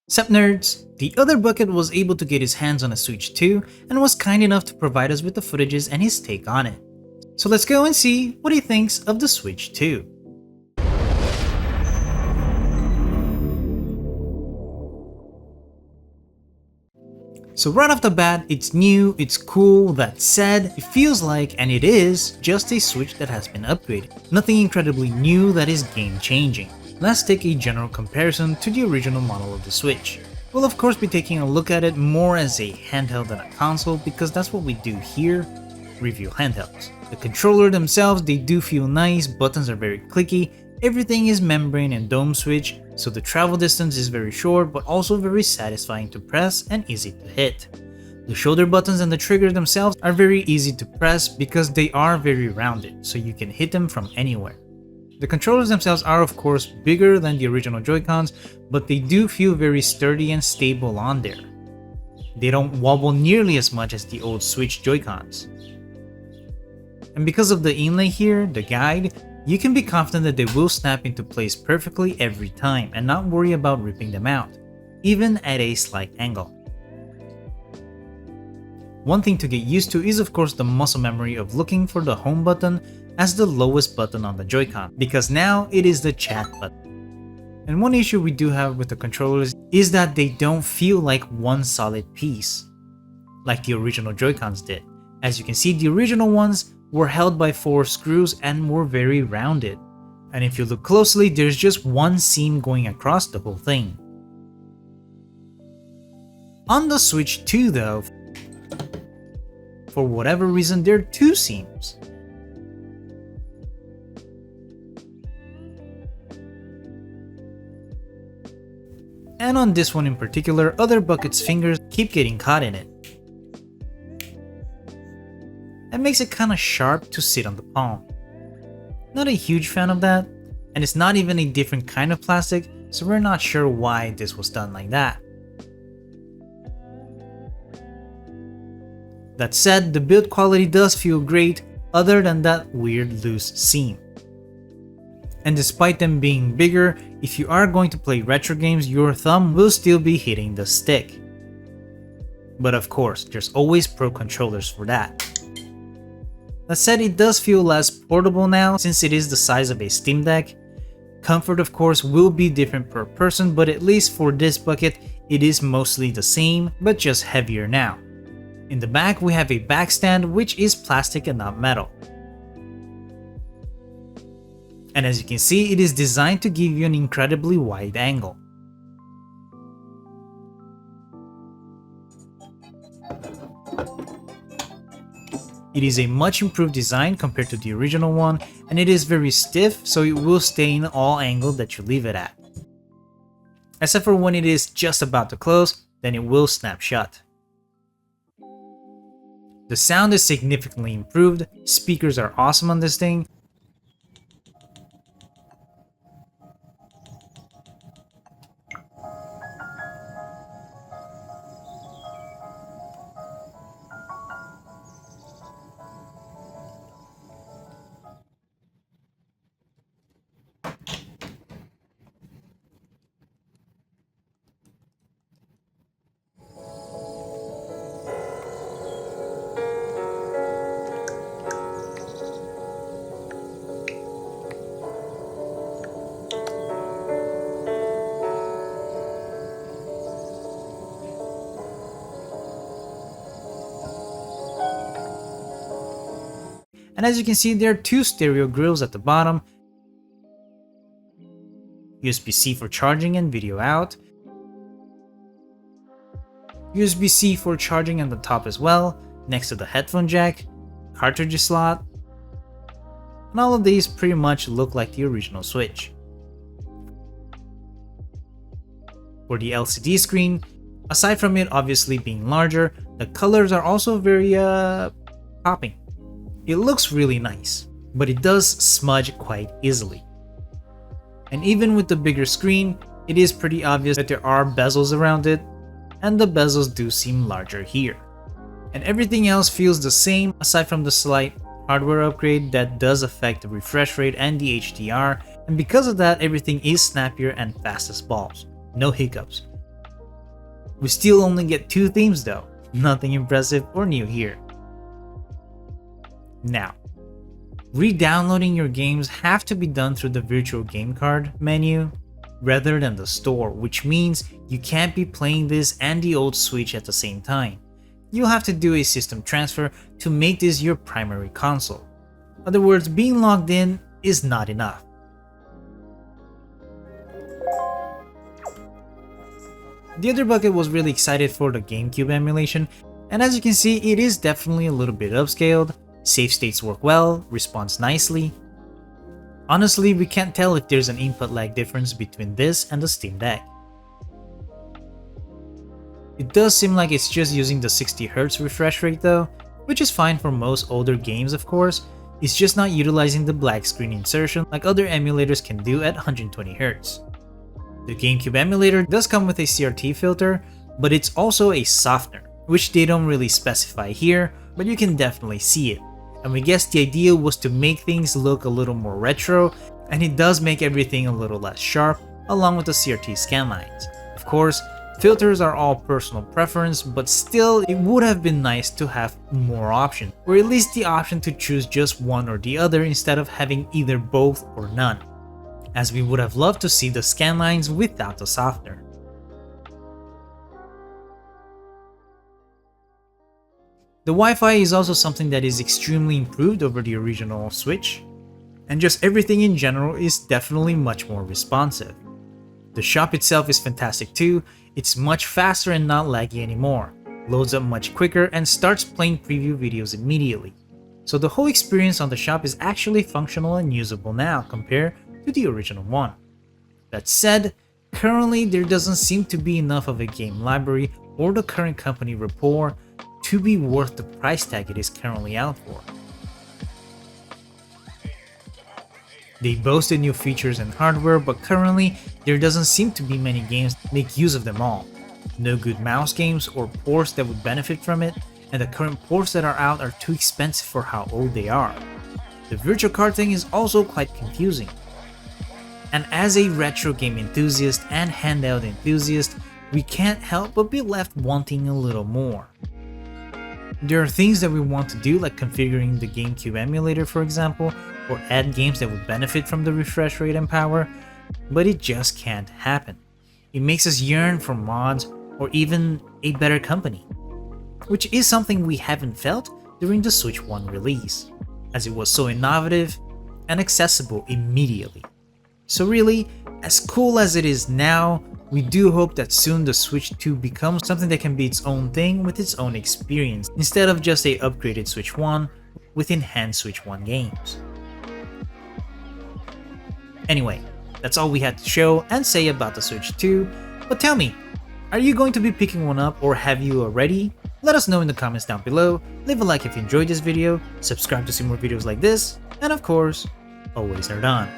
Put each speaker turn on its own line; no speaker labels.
Sup nerds! The OtherBucket was able to get his hands on a Switch 2 and was kind enough to provide us with the footages and his take on it. So let's go and see what he thinks of the Switch 2. So right off the bat, it's new, it's cool. That said, it feels like, and it is, just a Switch that has been upgraded. Nothing incredibly new that is game changing. Let's take a general comparison to the original model of the Switch. We'll of course be taking a look at it more as a handheld than a console because that's what we do here, review handhelds. The controller themselves, they do feel nice, buttons are very clicky, everything is membrane and dome switch, so the travel distance is very short but also very satisfying to press and easy to hit. The shoulder buttons and the trigger themselves are very easy to press because they are very rounded, so you can hit them from anywhere. The controllers themselves are of course bigger than the original Joy-Cons, but they do feel very sturdy and stable on there. They don't wobble nearly as much as the old Switch Joy-Cons. And because of the inlay here, the guide, you can be confident that they will snap into place perfectly every time and not worry about ripping them out, even at a slight angle. One thing to get used to is of course the muscle memory of looking for the home button as the lowest button on the Joy-Con, because now it is the chat button. And one issue we do have with the controllers is that they don't feel like one solid piece, like the original Joy-Cons did. As you can see, the original ones were held by 4 screws and were very rounded. And if you look closely, there's just one seam going across the whole thing. On the Switch 2 though, for whatever reason, there are 2 seams. And on this one in particular, OtherBucket's fingers keep getting caught in it. That makes it kinda sharp to sit on the palm. Not a huge fan of that, and it's not even a different kind of plastic, so we're not sure why this was done like that. That said, the build quality does feel great other than that weird loose seam. And despite them being bigger, if you are going to play retro games, your thumb will still be hitting the stick. But of course, there's always pro controllers for that. That said, it does feel less portable now since it is the size of a Steam Deck. Comfort of course will be different per person, but at least for this bucket, it is mostly the same, but just heavier now. In the back, we have a backstand which is plastic and not metal. And as you can see, it is designed to give you an incredibly wide angle. It is a much improved design compared to the original one, and it is very stiff, so it will stay in all angles that you leave it at. Except for when it is just about to close, then it will snap shut. The sound is significantly improved, speakers are awesome on this thing. And as you can see, there are 2 stereo grills at the bottom, USB-C for charging and video out, USB-C for charging on the top as well, next to the headphone jack, cartridge slot, and all of these pretty much look like the original Switch. For the LCD screen, aside from it obviously being larger, the colors are also very popping. It looks really nice, but it does smudge quite easily. And even with the bigger screen, it is pretty obvious that there are bezels around it, and the bezels do seem larger here. And everything else feels the same aside from the slight hardware upgrade that does affect the refresh rate and the HDR, and because of that everything is snappier and fast as balls. No hiccups. We still only get 2 themes though, nothing impressive or new here. Now, re-downloading your games have to be done through the virtual game card menu rather than the store, which means you can't be playing this and the old Switch at the same time. You'll have to do a system transfer to make this your primary console. In other words, being logged in is not enough. The OtherBucket was really excited for the Gamecube emulation, and as you can see, it is definitely a little bit upscaled. Save states work well, responds nicely. Honestly, we can't tell if there's an input lag difference between this and the Steam Deck. It does seem like it's just using the 60Hz refresh rate though, which is fine for most older games of course. It's just not utilizing the black screen insertion like other emulators can do at 120Hz. The Gamecube emulator does come with a CRT filter, but it's also a softener, which they don't really specify here, but you can definitely see it. And we guess the idea was to make things look a little more retro, and it does make everything a little less sharp, along with the CRT scanlines. Of course, filters are all personal preference, but still it would have been nice to have more options, or at least the option to choose just one or the other instead of having either both or none, as we would have loved to see the scanlines without the softener. The Wi-Fi is also something that is extremely improved over the original Switch, and just everything in general is definitely much more responsive. The shop itself is fantastic too. It's much faster and not laggy anymore, loads up much quicker, and starts playing preview videos immediately. So the whole experience on the shop is actually functional and usable now compared to the original one. That said, currently there doesn't seem to be enough of a game library or the current company rapport to be worth the price tag it is currently out for. They boasted new features and hardware, but currently there doesn't seem to be many games that make use of them all. No good mouse games or ports that would benefit from it, and the current ports that are out are too expensive for how old they are. The virtual card thing is also quite confusing. And as a retro game enthusiast and handheld enthusiast, we can't help but be left wanting a little more. There are things that we want to do, like configuring the Gamecube emulator for example, or add games that would benefit from the refresh rate and power, but it just can't happen. It makes us yearn for mods or even a better company, which is something we haven't felt during the Switch 1 release, as it was so innovative and accessible immediately. So really, as cool as it is now, we do hope that soon the Switch 2 becomes something that can be its own thing with its own experience, instead of just a upgraded Switch 1 with enhanced Switch 1 games. Anyway, that's all we had to show and say about the Switch 2, but tell me, are you going to be picking one up or have you already? Let us know in the comments down below, leave a like if you enjoyed this video, subscribe to see more videos like this, and of course, always nerd on.